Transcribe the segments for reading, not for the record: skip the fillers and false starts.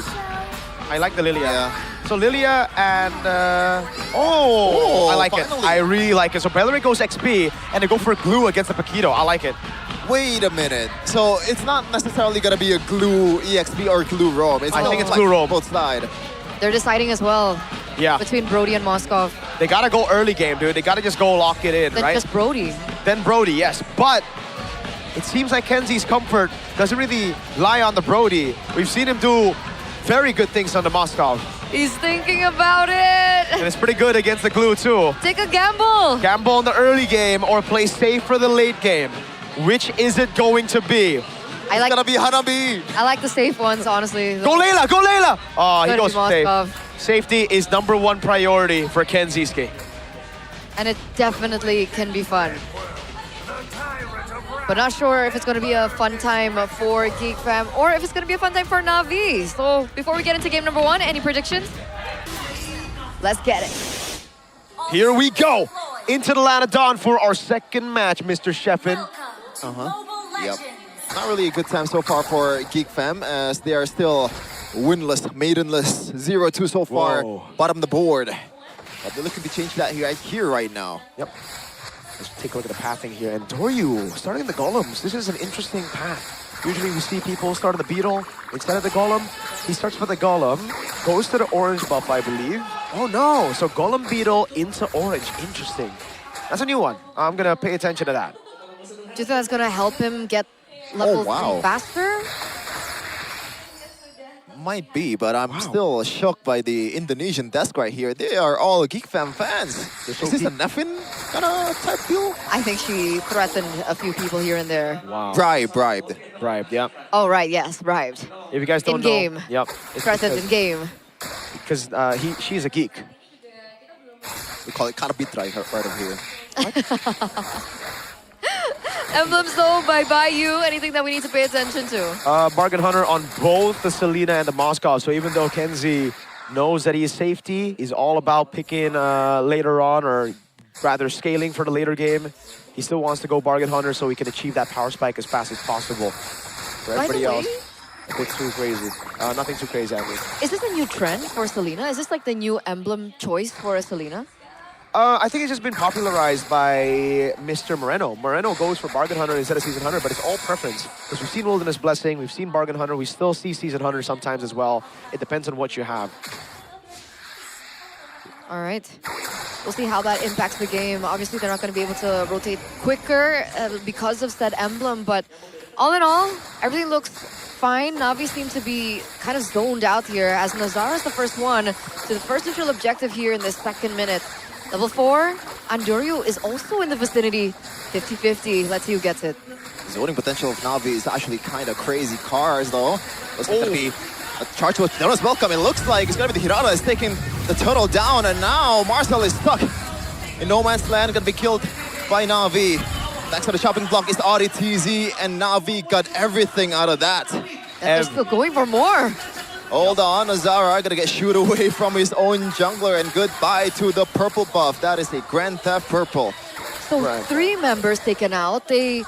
board. I like the Lilia. Yeah. So Lilia and... I like finally. it. I really like it. So Bellerin goes XP, and they go for glue against the Paquito. I like it. Wait a minute. So it's not necessarily gonna be a glue EXP or glue roam. I think it's glue roam. Both side. They're deciding as well Yeah. between Brody and Moskov. They gotta go early game, dude. They gotta just go lock it in, Then right? just Brody. Then Brody, yes. But it seems like Kenzie's comfort doesn't really lie on the Brody. We've seen him do very good things on the Moskov. He's thinking about it. And it's pretty good against the glue, too. Take a gamble. Gamble in the early game or play safe for the late game. Which is it going to be? I like It's gonna be Hanabi. I like the safe ones, honestly. Go Layla! Go Layla! Oh, he Gonna goes be for safe. Moskov. Safety is #1 priority for Kenzieski. And it definitely can be fun. But not sure if it's going to be a fun time for Geek Fam or if it's going to be a fun time for Navi. So before we get into game #1, any predictions? Let's get it. Here we go! Into the land of dawn for our second match, Mr. Sheffin. Yep. Not really a good time so far for Geek Fam as they are still winless, maidenless, 0-2 so far, Whoa. bottom of the board. But they're looking to change that here right now. Yep. Let's take a look at the pathing here. And Doryu starting the golems. This is an interesting path. Usually we see people start the beetle instead of the golem. He starts with the golem, goes to the orange buff, I believe. Oh no, so golem beetle into orange. Interesting. That's a new one. I'm gonna pay attention to that. Do you think that's going to help him get level 3 faster? Might be, but I'm still shocked by the Indonesian desk right here. They are all Geek Fam fans. Is this a Neffin kind of type deal? I think she threatened a few people here and there. Wow. Bribed. Bribed, yep. Oh, right, yes, bribed. If you guys don't In-game. know. Yep. It's Threatened in game. Because she's a geek. We call it Karabitra right over here. Emblems though, by you, anything that we need to pay attention to? Bargain Hunter on both the Selena and the Moskov. So even though Kenzie knows that he is safety, he's all about picking later on, or rather scaling for the later game. He still wants to go Bargain Hunter so he can achieve that power spike as fast as possible. For By the everybody way, else, a bit too crazy. Nothing too crazy, I mean. is this a new trend for Selena? Is this like the new emblem choice for a Selena? I think it's just been popularized by Mr. Moreno. Moreno goes for Bargain Hunter instead of Season Hunter, but it's all preference. Because we've seen Wilderness Blessing, we've seen Bargain Hunter, we still see Season Hunter sometimes as well. It depends on what you have. All right. We'll see how that impacts the game. Obviously, they're not going to be able to rotate quicker because of said emblem, but all in all, everything looks fine. Navi seem to be kind of zoned out here as Nazara is the first one to the first neutral objective here in this second minute. Level 4, Andoryu is also in the vicinity. 50-50. Let's see who gets it. Zoning potential of Navi is actually kind of crazy. Cars, though. It's going to be a charge with Notice Welcome. It looks like it's going to be the Hirata is taking the turtle down, and now Marcel is stuck in no man's land. Going to be killed by Navi. Thanks to the chopping block is Audi TZ, and Navi got everything out of that. And they're still going for more. Hold on, Nazara gonna get shooed away from his own jungler, and goodbye to the purple buff. That is a Grand Theft Purple. So 3 members taken out. 2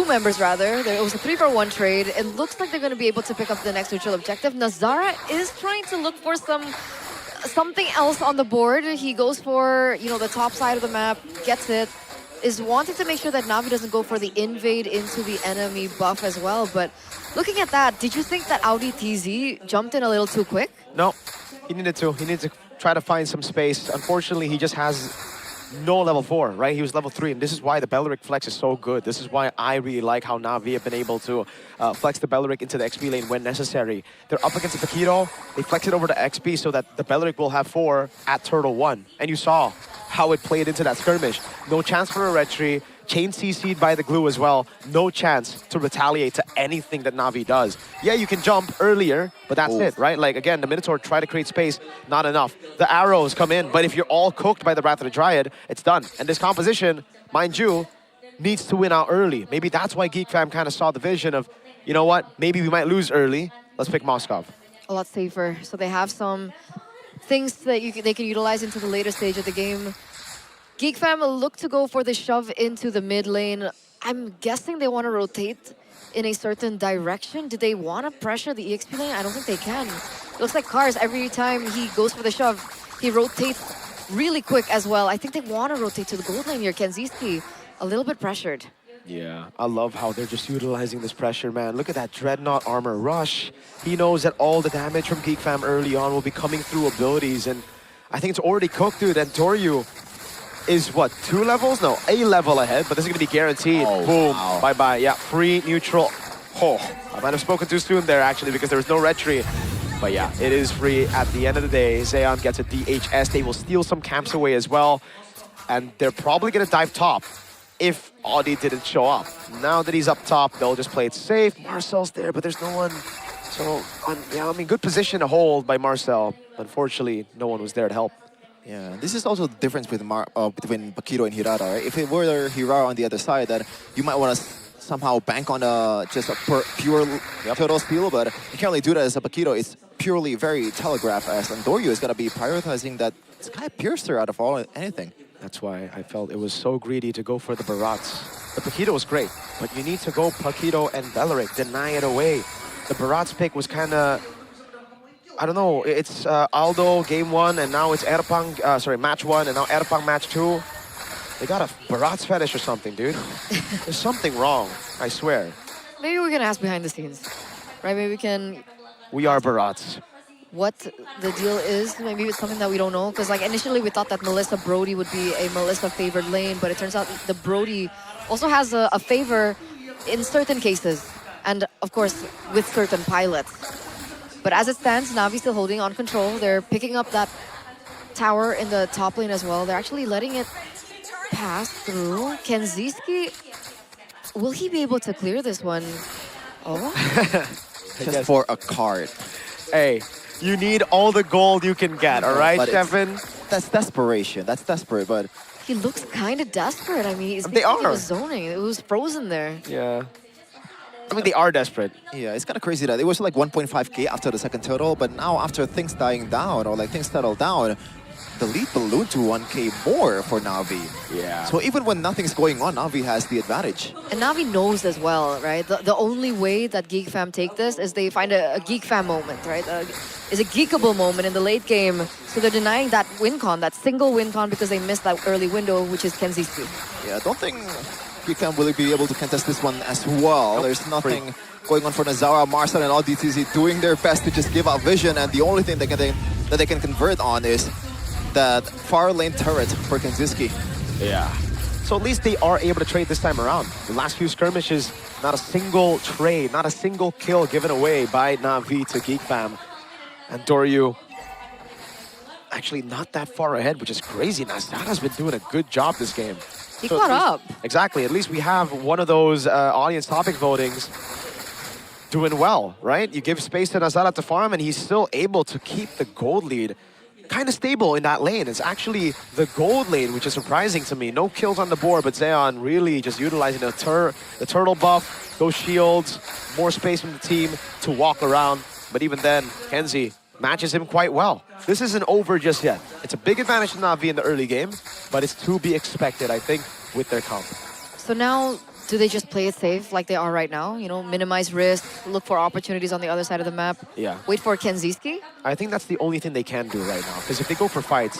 members rather. It was a 3-for-1 trade. It looks like they're going to be able to pick up the next neutral objective. Nazara is trying to look for something else on the board. He goes for, you know, the top side of the map, gets it. Is wanting to make sure that Navi doesn't go for the invade into the enemy buff as well. But looking at that, did you think that Audi TZ jumped in a little too quick? No, he needed to. He needed to try to find some space. Unfortunately, he just has no level 4, right? He was level 3, and this is why the Beleric flex is so good. This is why I really like how Navi have been able to flex the Beleric into the XP lane when necessary. They're up against the Paquito. They flex it over to XP so that the Beleric will have 4 at Turtle 1. And you saw how it played into that skirmish. No chance for a retry. Chain CC'd by the glue as well. No chance to retaliate to anything that Navi does. Yeah, you can jump earlier, but that's it, right? Like, again, the Minotaur try to create space, not enough. The arrows come in, but if you're all cooked by the Wrath of the Dryad, it's done. And this composition, mind you, needs to win out early. Maybe that's why Geek Fam kind of saw the vision of, you know what, maybe we might lose early. Let's pick Moskov. A lot safer. So they have some things that they can utilize into the later stage of the game. Geek Fam look to go for the shove into the mid lane. I'm guessing they want to rotate in a certain direction. Do they want to pressure the EXP lane? I don't think they can. Looks like Cars, every time he goes for the shove, he rotates really quick as well. I think they want to rotate to the gold lane here. Kenziski, a little bit pressured. Yeah, I love how they're just utilizing this pressure, man. Look at that Dreadnought armor rush. He knows that all the damage from Geek Fam early on will be coming through abilities, and I think it's already cooked, dude. And Toryu is what, 2 levels? No, a level ahead, but this is gonna be guaranteed. Oh, boom, wow. bye-bye. Yeah, free neutral. Oh, I might have spoken too soon there, actually, because there was no red tree. But yeah, it is free at the end of the day. Zeon gets a DHS. They will steal some camps away as well, and they're probably gonna dive top if Audi didn't show up. Now that he's up top, they'll just play it safe. Marcel's there, but there's no one. So, yeah, I mean, good position to hold by Marcel. Unfortunately, no one was there to help. Yeah, this is also the difference between Paquito and Hirata, right? If it were Hirata on the other side, then you might want to somehow bank on just a pure total steal, but you can't really do that as a Paquito. It's purely very telegraph, as Andoryu is going to be prioritizing that Sky Piercer out of anything. That's why I felt it was so greedy to go for the Barats. The Paquito was great, but you need to go Paquito and Beleric, deny it away. The Barats pick was kind of, I don't know, it's Aldo game 1, and now it's Erpang, match 1, and now Erpang match 2. They got a Barats fetish or something, dude. There's something wrong, I swear. Maybe we can ask behind the scenes, right? Maybe we can We are Barats. what the deal is. Maybe it's something that we don't know. Because like initially we thought that Melissa Brody would be a Melissa favored lane, but it turns out the Brody also has a favor in certain cases. And of course, with certain pilots. But as it stands, Navi still holding on control. They're picking up that tower in the top lane as well. They're actually letting it pass through. Kenziski, will he be able to clear this one? Oh, Just for a card. Hey, you need all the gold you can get, all right, But Kevin? That's desperation. That's desperate, but he looks kind of desperate. I mean, They are. He was zoning. It was frozen there. Yeah. I mean, they are desperate. yeah, it's kind of crazy that it was like 1.5k after the second total, but now after things dying down or like things settle down, the lead ballooned to 1k more for Navi. Yeah. So even when nothing's going on, Navi has the advantage. And Navi knows as well, right? The only way that Geek Fam take this is they find a Geek Fam moment, right? Is a geekable moment in the late game. So they're denying that win con, that single win con, because they missed that early window, which is Kenziski. Yeah, I don't think GeekFam will be able to contest this one as well. Nope. There's nothing going on for Nazara, Marcel, and all DTZ doing their best to just give out vision, and the only thing that they can convert on is that far lane turret for Kenziski. Yeah. So at least they are able to trade this time around. The last few skirmishes, not a single trade, not a single kill given away by Navi to Geek Fam. And Doryu actually not that far ahead, which is crazy. Nazara's been doing a good job this game. He So caught at up. least- Exactly. At least we have one of those audience topic votings doing well, right? You give space to Nazara to farm, and he's still able to keep the gold lead kind of stable in that lane. It's actually the gold lane, which is surprising to me. No kills on the board, but Zeon really just utilizing the turtle buff, those shields, more space from the team to walk around. But even then, Kenzie matches him quite well. This isn't over just yet. It's a big advantage to Navi in the early game, but it's to be expected, I think, with their comp. So now, do they just play it safe like they are right now? You know, minimize risk, look for opportunities on the other side of the map. Yeah. Wait for Kenziski? I think that's the only thing they can do right now. Because if they go for fights,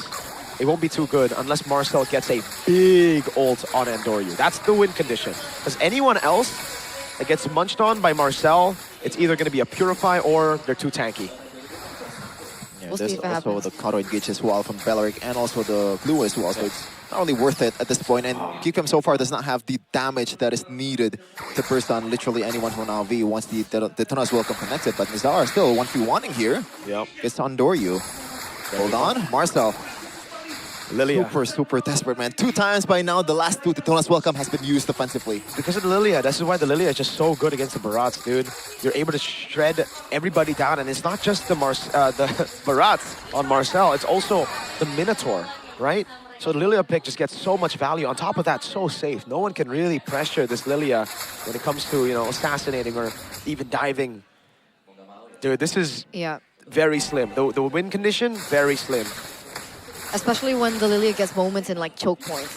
it won't be too good unless Marcel gets a big ult on Andoryu. That's the win condition. Because anyone else that gets munched on by Marcel, it's either going to be a Purify or they're too tanky. Yeah, We'll see there's if it also happens. the Karoid Gitch as well from Beleric, and also the Blue as well. So it's not really worth it at this point. And GeekFam so far does not have the damage that is needed to burst on literally anyone from Navi once the Detona's Welcome connected. But Nizar still 1v1ing here. Yep. It's on Doryu. Hold on, Marcel. Lilia. Super desperate, man. 2 times by now, the last 2 Detona's Welcome has been used offensively. Because of the Lilia, this is why the Lilia is just so good against the Barats, dude. You're able to shred everybody down, and it's not just the Barats on Marcel, it's also the Minotaur, right? So the Lilia pick just gets so much value. On top of that, so safe. No one can really pressure this Lilia when it comes to, you know, assassinating or even diving. Dude, this is Yeah. very slim. The win condition, very slim. Especially when the Lilia gets moments in like choke points.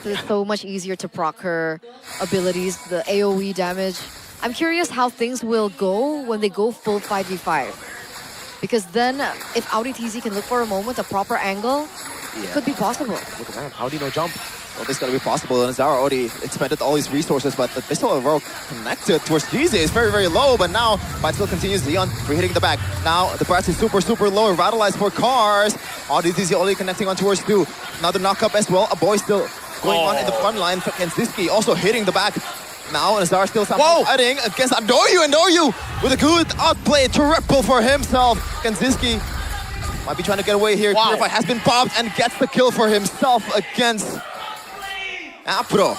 It's so much easier to proc her abilities, the AoE damage. I'm curious how things will go when they go full 5v5. Because then, if Audi TZ can look for a moment, a proper angle, it could be possible. Look at that. Audi no jump. Well, this is going to be possible, and Zara already expended all his resources, but the pistol overall connected towards GZ is very, very low, but now fight still continues. Leon re-hitting the back. Now the Bratz is super, super low, revitalized for cars. Audi TZ only connecting on towards 2. Another knock-up as well. A boy still going on in the front line. Kenziski also hitting the back. Now Nazar still somehow fighting against Andoryu. Andoryu with a good outplay, triple for himself. Kenziski might be trying to get away here. Purify has been popped and gets the kill for himself against Apro.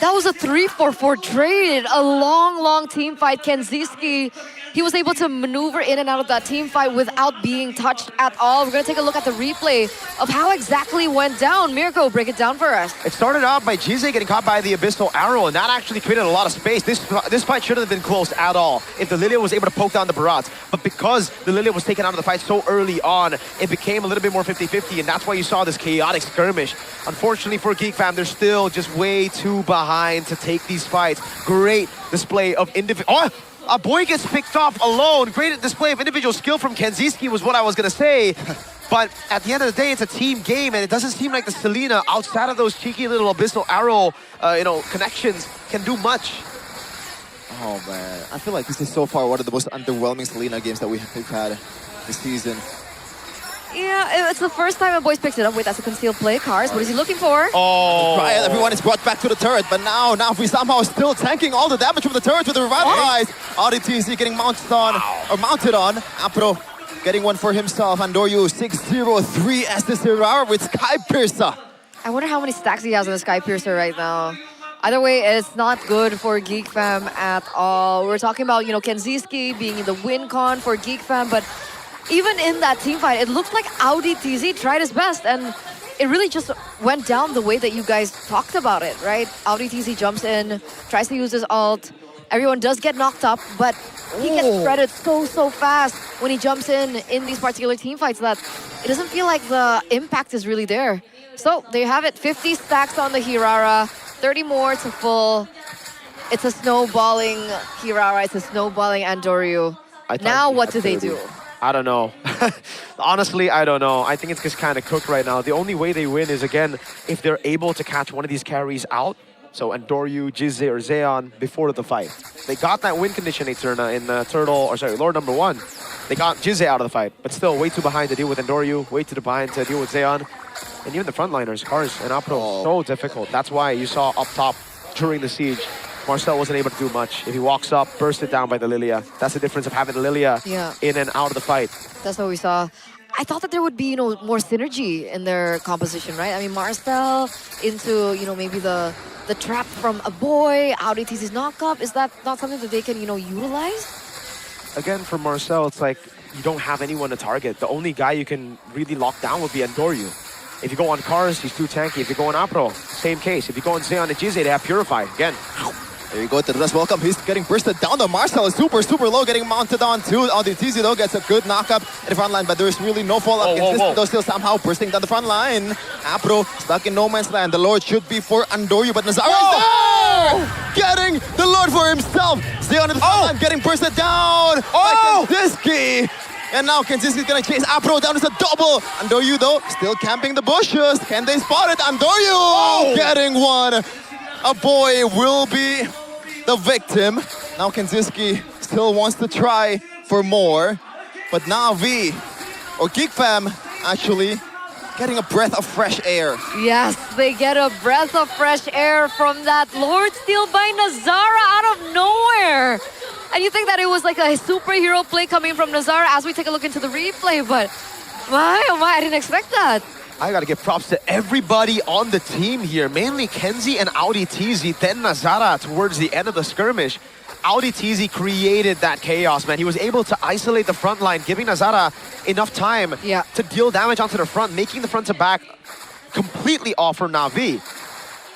That was a 3-4-4 trade. A long, long team fight. Kenziski, he was able to maneuver in and out of that team fight without being touched at all. We're going to take a look at the replay of how exactly went down. Mirko, break it down for us. It started out by Jize getting caught by the Abyssal Arrow, and that actually created a lot of space. This fight shouldn't have been close at all if the Lilia was able to poke down the Barats. But because the Lilia was taken out of the fight so early on, it became a little bit more 50-50, and that's why you saw this chaotic skirmish. Unfortunately for Geek Fam, they're still just way too behind to take these fights. Great display of individual... A boy gets picked off alone. Great display of individual skill from Kenziski was what I was going to say. But at the end of the day, it's a team game, and it doesn't seem like the Selena, outside of those cheeky little Abyssal Arrow, connections, can do much. Oh, man. I feel like this is so far one of the most underwhelming Selena games that we've had this season. Yeah, it's the first time a boy's picked it up. Wait, that's a concealed play. Cars, what is he looking for? Oh! Right, everyone is brought back to the turret, but now we somehow still tanking all the damage from the turret with the revitalized. Audi TZ getting mounted on. Apro getting one for himself. Andoryu 6-0-3 as the Serara with Sky Piercer. I wonder how many stacks he has on the Sky Piercer right now. Either way, it's not good for Geek Fam at all. We're talking about, Kenziski being in the win con for Geek Fam, but even in that team fight, it looked like Audi TZ tried his best, and it really just went down the way that you guys talked about it, right? Audi TZ jumps in, tries to use his ult. Everyone does get knocked up, but he gets shredded so fast when he jumps in these particular team fights that it doesn't feel like the impact is really there. So there you have it, 50 stacks on the Hirara, 30 more to full. It's a snowballing Hirara, it's a snowballing Andoryu. Now what do they do? I don't know. Honestly, I don't know. I think it's just kind of cooked right now. The only way they win is, again, if they're able to catch one of these carries out. So Andoryu, Jize, or Zeon before the fight. They got that win condition, Eterna, in Lord number 1. They got Jize out of the fight, but still way too behind to deal with Andoryu, way too behind to deal with Zeon. And even the frontliners, Cars and Apro, so difficult. That's why you saw up top during the siege, Marcel wasn't able to do much. If he walks up, bursted down by the Lilia. That's the difference of having the Lilia in and out of the fight. That's what we saw. I thought that there would be, more synergy in their composition, right? I mean, Marcel into, maybe the trap from a boy, Audi TZ's knock-up. Is that not something that they can, utilize? Again, for Marcel, it's like you don't have anyone to target. The only guy you can really lock down would be Andoryu. If you go on Cars, he's too tanky. If you go on Apro, same case. If you go on Zeon and Jize, they have Purify. Again, there you go, Tedras, welcome. He's getting bursted down. The Marcel is super, super low, getting mounted on too. Audi TZ though gets a good knockup in the front line, but there's really no follow-up. Though still somehow bursting down the front line. Apro stuck in no man's land. The Lord should be for Andoryu, but Nazar is there! Getting the Lord for himself. Zeon in the front line, getting bursted down by Kenziski. And now Kenziski's gonna chase Apro down. It's a double. Andoryu though, still camping the bushes. Can they spot it? Andoryu getting one. A boy will be the victim. Now Kenziski still wants to try for more. But NAVI, or Geek Fam, actually getting a breath of fresh air. Yes, they get a breath of fresh air from that Lord Steal by Nazara out of nowhere. And you think that it was like a superhero play coming from Nazara as we take a look into the replay, but oh my, I didn't expect that. I gotta give props to everybody on the team here, mainly Kenzie and Audi TZ, then Nazara towards the end of the skirmish. Audi TZ created that chaos, man. He was able to isolate the front line, giving Nazara enough time to deal damage onto the front, making the front to back completely off for NAVI.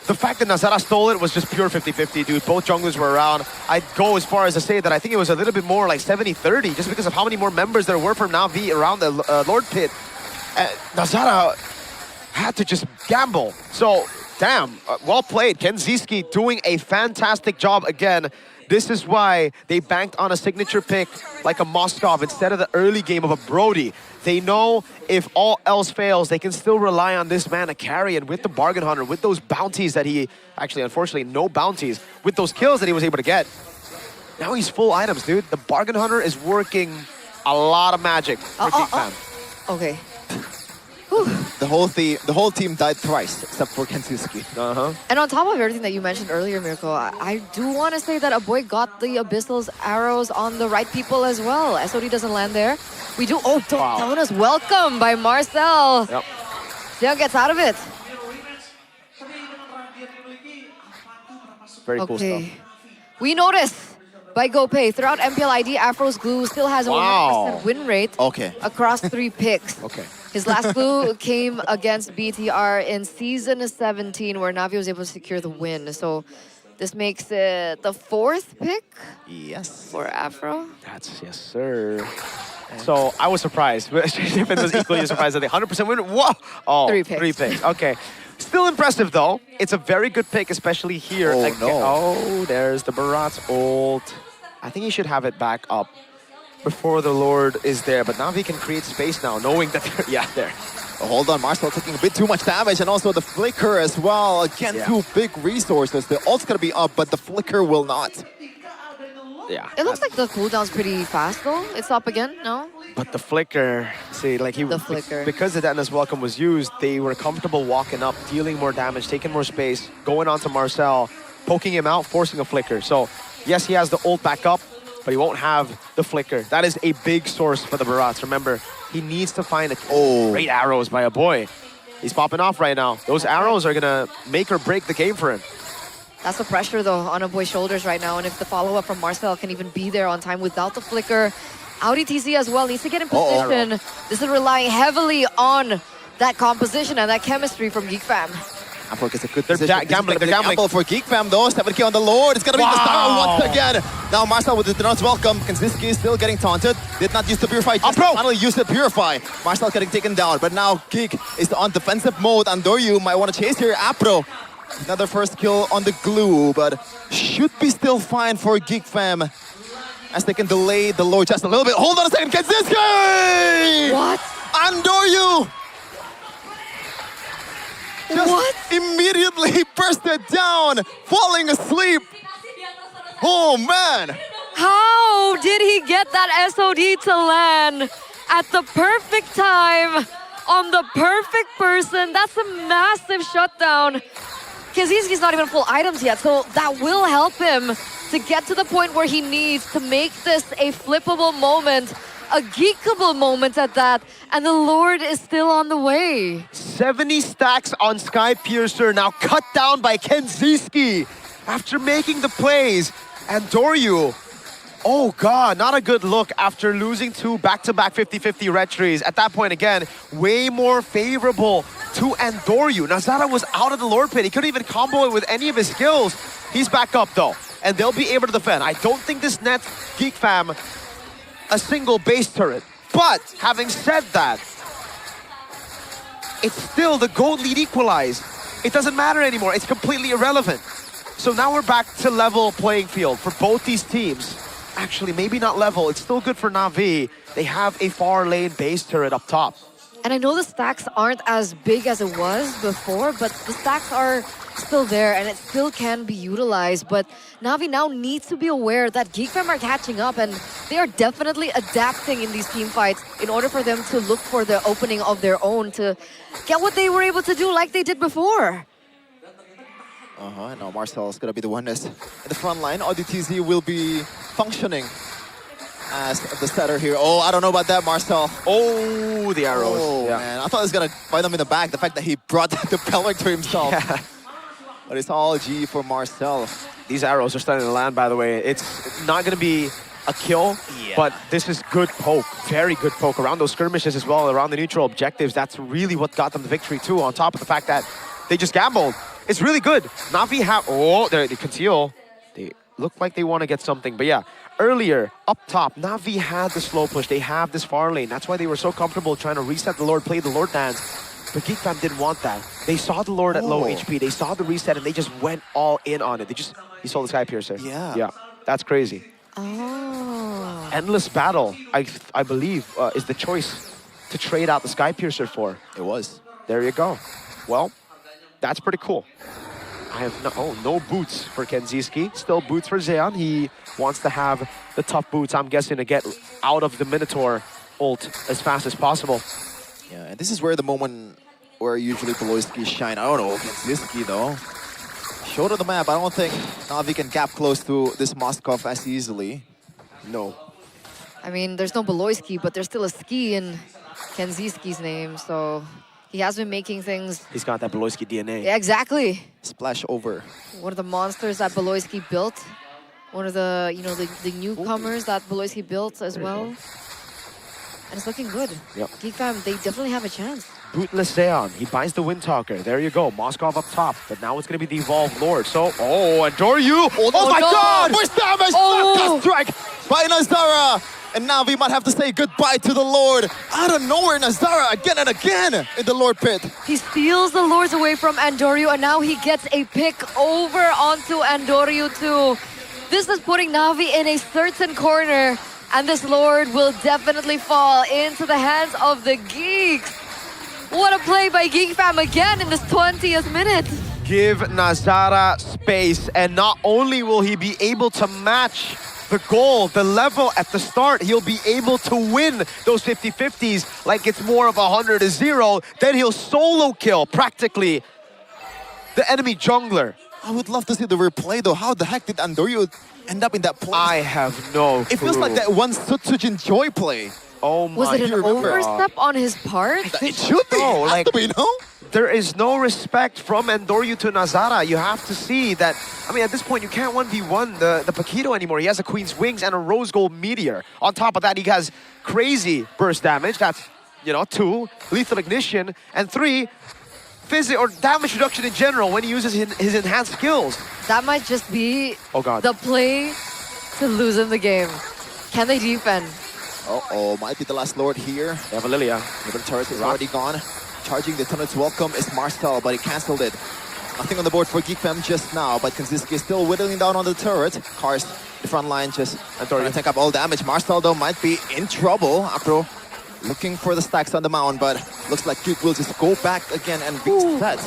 The fact that Nazara stole it was just pure 50-50, dude. Both junglers were around. I'd go as far as to say that I think it was a little bit more like 70-30, just because of how many more members there were for NAVI around the Lord Pit. Nazara had to just gamble. So, damn, well played. Kenziski doing a fantastic job again. This is why they banked on a signature pick like a Moskov instead of the early game of a Brody. They know if all else fails, they can still rely on this man to carry. And with the Bargain Hunter, with those bounties that he, actually, unfortunately, no bounties, with those kills that he was able to get, now he's full items, dude. The Bargain Hunter is working a lot of magic for Geek Fam. Okay. The whole team died thrice, except for Kensuski. And on top of everything that you mentioned earlier, Mirko, I do want to say that Aboy got the Abyssal's arrows on the right people as well. SOD doesn't land there. We do. Oh, Dona's welcome by Marcel. Yep. Xiao gets out of it. Very cool stuff. We notice by GoPay, throughout MPL ID, Afro's glue still has a 100% win rate across 3 picks. Okay. His last glue came against BTR in Season 17, where Navi was able to secure the win. So this makes it the 4th pick for Afro. That's, yes, sir. So I was surprised. Shippen was equally surprised that they 100% win. Whoa! Oh, 3 picks. 3 picks. Okay. Still impressive, though. It's a very good pick, especially here. Oh, no. Oh, there's the Barat's ult. I think he should have it back up before the Lord is there. But Navi can create space now, knowing that they're... Yeah, there. Oh, hold on, Marcel taking a bit too much damage, and also the Flicker as well. Again, 2 big resources. The ult's gonna be up, but the Flicker will not. Yeah. It looks like the cooldown's pretty fast, though. It's up again, no? But the Flicker, see, like he... The Flicker. Because the Detona's Welcome was used, they were comfortable walking up, dealing more damage, taking more space, going on to Marcel, poking him out, forcing a Flicker. So, yes, he has the ult back up, but he won't have the Flicker. That is a big source for the Barats. Remember, he needs to find great arrows by a boy. He's popping off right now. Those arrows are gonna make or break the game for him. That's the pressure, though, on Aboy's shoulders right now. And if the follow-up from Marcel can even be there on time without the Flicker, Audi TC as well needs to get in position. This is relying heavily on that composition and that chemistry from Geek Fam. Afro gets a good They're position. gambling, they're gambling. For Geek Fam, though. 7K on the Lord. It's gonna be the star once again. Now Marcel with the Denounce Welcome. Kanziski is still getting taunted. Did not use the Purify. Just finally used the Purify. Marcel getting taken down. But now Geek is on defensive mode. Andoryu might want to chase here. Apro. Another first kill on the glue, but should be still fine for Geek Fam as they can delay the Lord just a little bit. Hold on a second, Kanziski! What? Andoryu! Just immediately bursted down, falling asleep. Oh man! How did he get that SOD to land at the perfect time on the perfect person? That's a massive shutdown. Kaziski's not even full items yet, so that will help him to get to the point where he needs to make this a flippable moment, a geekable moment at that, and the Lord is still on the way. 70 stacks on Sky Piercer, now cut down by Kenziski after making the plays. And Doryu, oh god, not a good look after losing 2 back-to-back 50-50 retries. At that point, again, way more favorable to Andoryu. Nazara was out of the Lord Pit. He couldn't even combo it with any of his skills. He's back up, though, and they'll be able to defend. I don't think this nets Geek Fam a single base turret. But having said that, it's still the gold lead equalized. It doesn't matter anymore. It's completely irrelevant. So now we're back to level playing field for both these teams. Actually, maybe not level. It's still good for Navi. They have a far lane base turret up top. And I know the stacks aren't as big as it was before, but the stacks are still there and it still can be utilized. But Navi now needs to be aware that Geek Fam are catching up and they are definitely adapting in these team fights in order for them to look for the opening of their own to get what they were able to do like they did before. Now Marcel is gonna be the one that's in the front line. ODTZ will be functioning as the setter here. Oh, I don't know about that, Marcel. Oh, the arrows. Oh, man. I thought he was gonna bite them in the back. The fact that he brought the pellet to himself. Yeah. But it's all G for Marcel. These arrows are starting to land, by the way. It's not gonna be a kill, but this is good poke. Very good poke around those skirmishes as well, around the neutral objectives. That's really what got them the victory, too, on top of the fact that they just gambled. It's really good. Navi have... Oh, they conceal. They look like they want to get something. But yeah, earlier, up top, Navi had the slow push. They have this far lane. That's why they were so comfortable trying to reset the Lord, play the Lord dance. But Geek Fam didn't want that. They saw the Lord at low HP. They saw the reset and they just went all in on it. He saw the Sky Piercer. Yeah. Yeah, that's crazy. Oh. Endless Battle, I believe, is the choice to trade out the Sky Piercer for. It was. There you go. Well, that's pretty cool. I have no boots for Kenziski. Still boots for Zeon. He wants to have the tough boots, I'm guessing, to get out of the Minotaur ult as fast as possible. Yeah, and this is where the moment where usually Beloyski shine. I don't know Kenziski though. Short of the map, I don't think Navi can gap close to this Moskov as easily. No. I mean, there's no Beloyski, but there's still a ski in Kenziski's name, so he has been making things. He's got that Beloyski DNA. Yeah, exactly. Splash over. One of the monsters that Beloyski built. One of the, you know, the newcomers that Beloyski built as well. And it's looking good. Yep. Geek Fam, they definitely have a chance. Bootless Zeon. He buys the Windtalker. There you go. Moskov up top. But now it's going to be the Evolved Lord. So, and Doryu. Oh my no. God! First damage! Oh. Strike by Nazara! And now we might have to say goodbye to the Lord. Out of nowhere, Nazara again and again in the Lord pit. He steals the Lords away from Andoryu, and now he gets a pick over onto Andoryu too. This is putting Navi in a certain corner, and this Lord will definitely fall into the hands of the Geeks. What a play by Geek Fam again in this 20th minute. Give Nazara space, and not only will he be able to match the goal, the level at the start, he'll be able to win those 50-50s like it's more of 100-0. Then he'll solo kill practically the enemy jungler. I would love to see the replay though. How the heck did Andoryu end up in that place? I have no clue. It feels like that one Sutsujin Joy play. Oh my Was it an God. overstep on his part? It should be. No, Has like- to be, no? There is no respect from Andoryu to Nazara. You have to see that, I mean, at this point, you can't 1v1 the Paquito anymore. He has a Queen's Wings and a Rose Gold Meteor. On top of that, he has crazy burst damage. That's, 2, lethal ignition, and 3, or damage reduction in general when he uses his enhanced skills. That might just be Oh God. the play to lose in the game. Can they defend? Uh-oh, might be the last Lord here. They have a Lilia. The turret is already gone. Charging the Tunnel's welcome is Marcel, but he cancelled it. Nothing on the board for Geek Fam just now, but Kenziski is still whittling down on the turret. Cars, the front line, just trying to take up all damage. Marcel, though, might be in trouble. Apro looking for the stacks on the mound, but looks like Geek will just go back again and reset.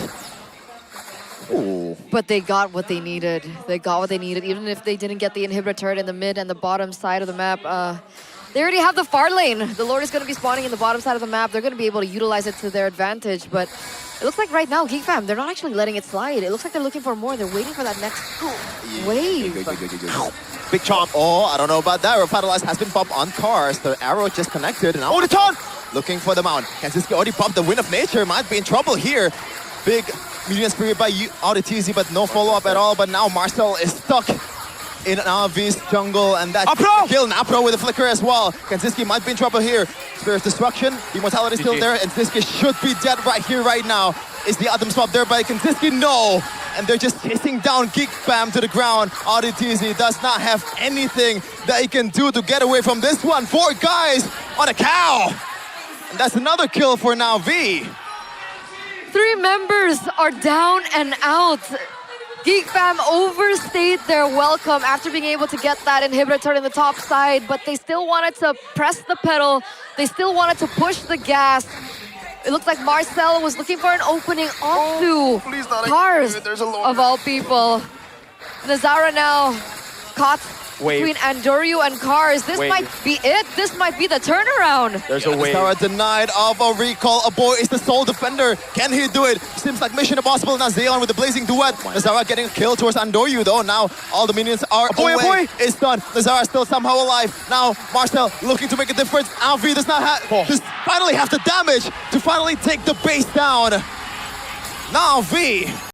Ooh. But they got what they needed. They got what they needed, even if they didn't get the inhibitor turret in the mid and the bottom side of the map. They already have the far lane. The Lord is going to be spawning in the bottom side of the map. They're going to be able to utilize it to their advantage. But it looks like right now, Geek Fam, they're not actually letting it slide. It looks like they're looking for more. They're waiting for that next wave. Big chomp. Oh, I don't know about that. Revitalize has been popped on cars. The arrow just connected. And now the taunt! looking for the mount. Kenziski already popped the Wind of Nature. Might be in trouble here. Big medium spirit by Auditizi, but no follow-up at all. But now Marcel is stuck in Navi's jungle, and that kill Napro with a flicker as well. Kenziski might be in trouble here. Spirit of Destruction, the Immortality still there, and Kenziski should be dead right here, right now. Is the Atom Swap there by Kenziski? No! And they're just chasing down Geek Fam to the ground. Auditizi does not have anything that he can do to get away from this one. 4 guys on a cow! And that's another kill for Navi. 3 members are down and out. Geek Fam overstayed their welcome after being able to get that inhibitor turret in the top side, but they still wanted to press the pedal. They still wanted to push the gas. It looks like Marcel was looking for an opening onto cars, of all people. Nazara now caught between Andoryu and Cars. This might be it. This might be the turnaround. There's a wave. Nazara denied of a recall. A boy is the sole defender. Can he do it? Seems like mission impossible. Now Zeon with the blazing duet. Nazara getting a kill towards Andoryu though. Now all the minions are away. It's done. Nazara still somehow alive. Now Marcel looking to make a difference. Alvi does not have just finally have the damage to finally take the base down. Now V